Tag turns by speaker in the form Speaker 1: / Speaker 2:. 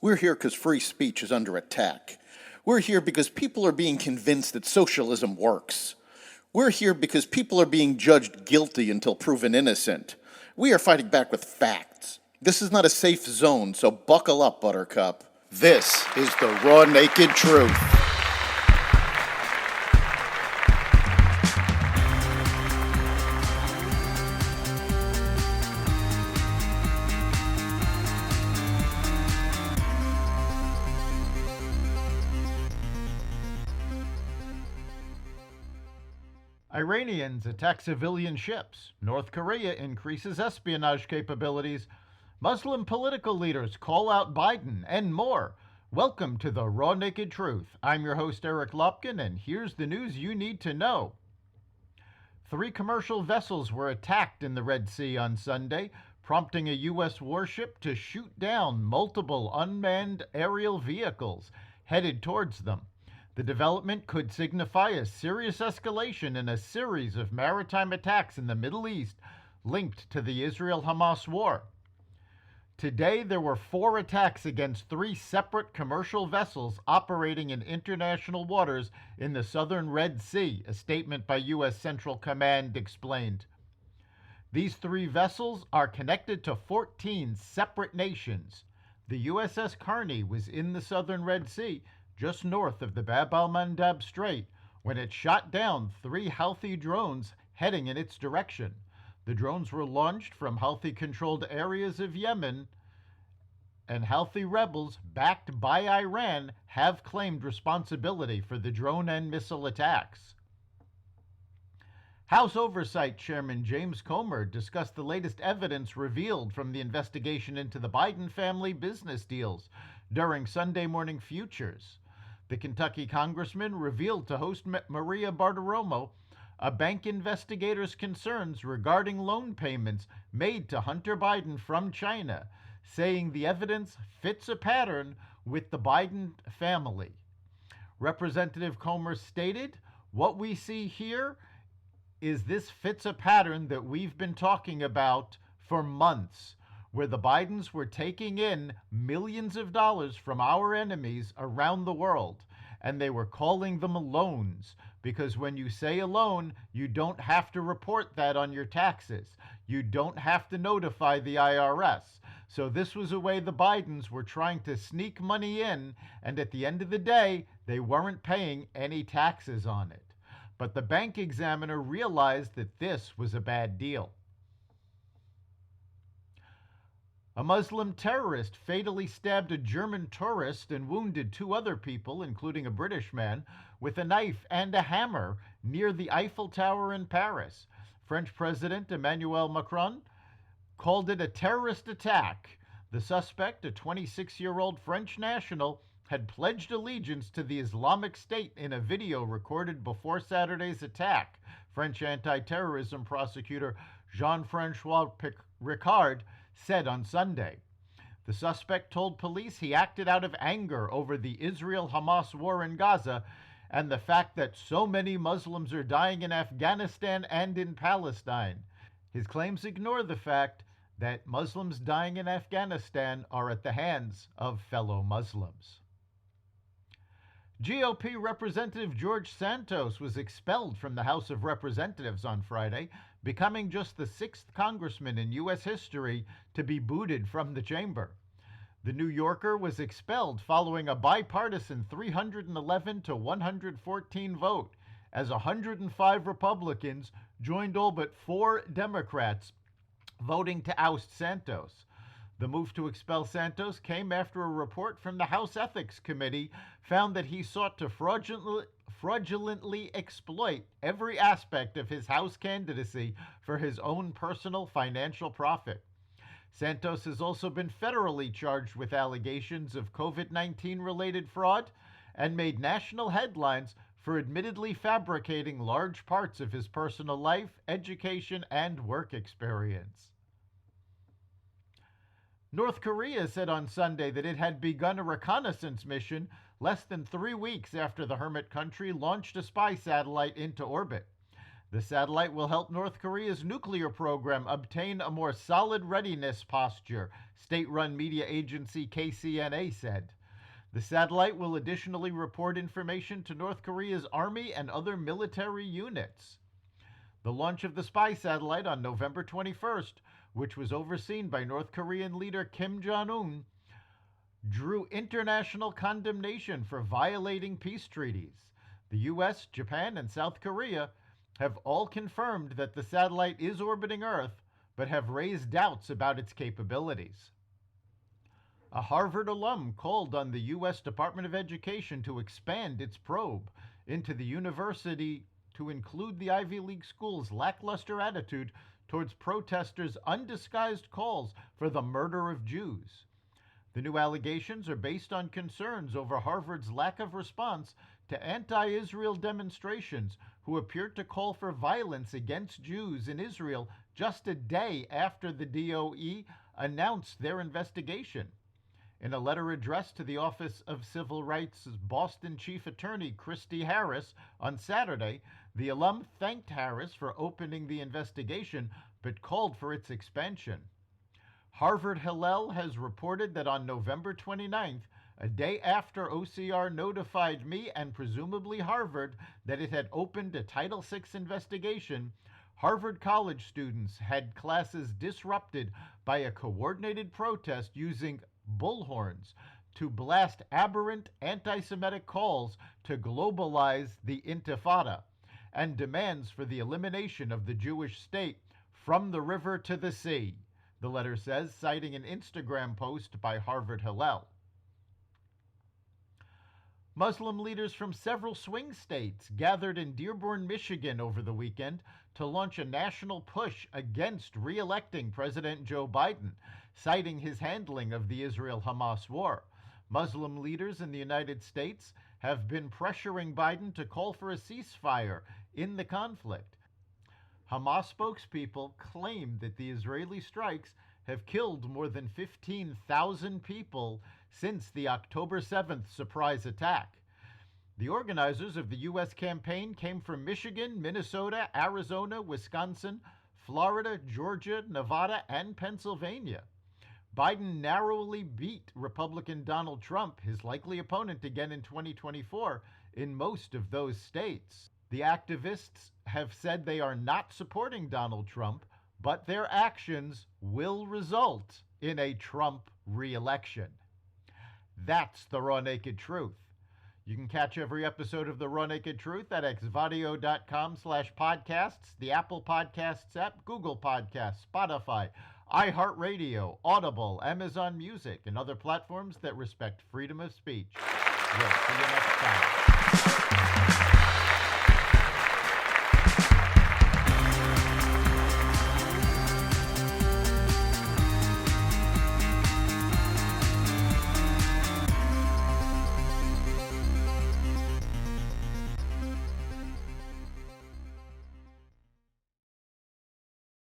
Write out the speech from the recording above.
Speaker 1: We're here because free speech is under attack. We're here because people are being convinced that socialism works. We're here because people are being judged guilty until proven innocent. We are fighting back with facts. This is not a safe zone, so buckle up, Buttercup. This is the raw, naked truth.
Speaker 2: Iranians attack civilian ships. North Korea increases espionage capabilities. Muslim political leaders call out Biden, and more. Welcome to the Raw Naked Truth. I'm your host, Eric Lopkin, and here's the news you need to know. 3 commercial vessels were attacked in the Red Sea on Sunday, prompting a U.S. warship to shoot down multiple unmanned aerial vehicles headed towards them. The development could signify a serious escalation in a series of maritime attacks in the Middle East linked to the Israel-Hamas war. Today, there were 4 attacks against 3 separate commercial vessels operating in international waters in the southern Red Sea, a statement by U.S. Central Command explained. These 3 vessels are connected to 14 separate nations. The USS Carney was in the southern Red Sea, just north of the Bab al-Mandab Strait, when it shot down 3 Houthi drones heading in its direction. The drones were launched from Houthi-controlled areas of Yemen, and Houthi rebels, backed by Iran, have claimed responsibility for the drone and missile attacks. House Oversight Chairman James Comer discussed the latest evidence revealed from the investigation into the Biden family business deals during Sunday Morning Futures. The Kentucky congressman revealed to host Maria Bartiromo a bank investigator's concerns regarding loan payments made to Hunter Biden from China, saying the evidence fits a pattern with the Biden family. Representative Comer stated, "What we see here is this fits a pattern that we've been talking about for months, where the Bidens were taking in millions of dollars from our enemies around the world, and they were calling them loans, because when you say a loan, you don't have to report that on your taxes. You don't have to notify the IRS. So this was a way the Bidens were trying to sneak money in, and at the end of the day, they weren't paying any taxes on it. But the bank examiner realized that this was a bad deal." A Muslim terrorist fatally stabbed a German tourist and wounded 2 other people, including a British man, with a knife and a hammer near the Eiffel Tower in Paris. French President Emmanuel Macron called it a terrorist attack. The suspect, a 26-year-old French national, had pledged allegiance to the Islamic State in a video recorded before Saturday's attack, French anti-terrorism prosecutor Jean-Francois Ricard said on Sunday. The suspect told police he acted out of anger over the Israel-Hamas war in Gaza and the fact that so many Muslims are dying in Afghanistan and in Palestine. His claims ignore the fact that Muslims dying in Afghanistan are at the hands of fellow Muslims. GOP Representative George Santos was expelled from the House of Representatives on Friday, becoming just the 6th congressman in U.S. history to be booted from the chamber. The New Yorker was expelled following a bipartisan 311 to 114 vote, as 105 Republicans joined all but 4 Democrats voting to oust Santos. The move to expel Santos came after a report from the House Ethics Committee found that he sought to fraudulently exploit every aspect of his House candidacy for his own personal financial profit. Santos has also been federally charged with allegations of COVID-19 related fraud and made national headlines for admittedly fabricating large parts of his personal life, education, and work experience. North Korea said on Sunday that it had begun a reconnaissance mission less than 3 weeks after the hermit country launched a spy satellite into orbit. The satellite will help North Korea's nuclear program obtain a more solid readiness posture, state-run media agency KCNA said. The satellite will additionally report information to North Korea's army and other military units. The launch of the spy satellite on November 21st, which was overseen by North Korean leader Kim Jong-un, drew international condemnation for violating peace treaties. The US, Japan, and South Korea have all confirmed that the satellite is orbiting Earth, but have raised doubts about its capabilities. A Harvard alum called on the U.S. Department of Education to expand its probe into the university to include the Ivy League school's lackluster attitude towards protesters' undisguised calls for the murder of Jews. The new allegations are based on concerns over Harvard's lack of response to anti-Israel demonstrations who appeared to call for violence against Jews in Israel just a day after the DOE announced their investigation. In a letter addressed to the Office of Civil Rights' Boston Chief Attorney Christy Harris on Saturday, the alum thanked Harris for opening the investigation but called for its expansion. Harvard Hillel has reported that on November 29th, a day after OCR notified me and presumably Harvard that it had opened a Title VI investigation, Harvard College students had classes disrupted by a coordinated protest using bullhorns to blast aberrant anti-Semitic calls to globalize the Intifada and demands for the elimination of the Jewish state from the river to the sea, the letter says, citing an Instagram post by Harvard Hillel. Muslim leaders from several swing states gathered in Dearborn, Michigan over the weekend to launch a national push against re-electing President Joe Biden, citing his handling of the Israel-Hamas war. Muslim leaders in the United States have been pressuring Biden to call for a ceasefire in the conflict. Hamas spokespeople claim that the Israeli strikes have killed more than 15,000 people since the October 7th surprise attack. The organizers of the U.S. campaign came from Michigan, Minnesota, Arizona, Wisconsin, Florida, Georgia, Nevada, and Pennsylvania. Biden narrowly beat Republican Donald Trump, his likely opponent again in 2024, in most of those states. The activists have said they are not supporting Donald Trump, but their actions will result in a Trump re-election. That's the Raw Naked Truth. You can catch every episode of The Raw Naked Truth at xvadio.com/podcasts, the Apple Podcasts app, Google Podcasts, Spotify, iHeartRadio, Audible, Amazon Music, and other platforms that respect freedom of speech. We'll see you next time.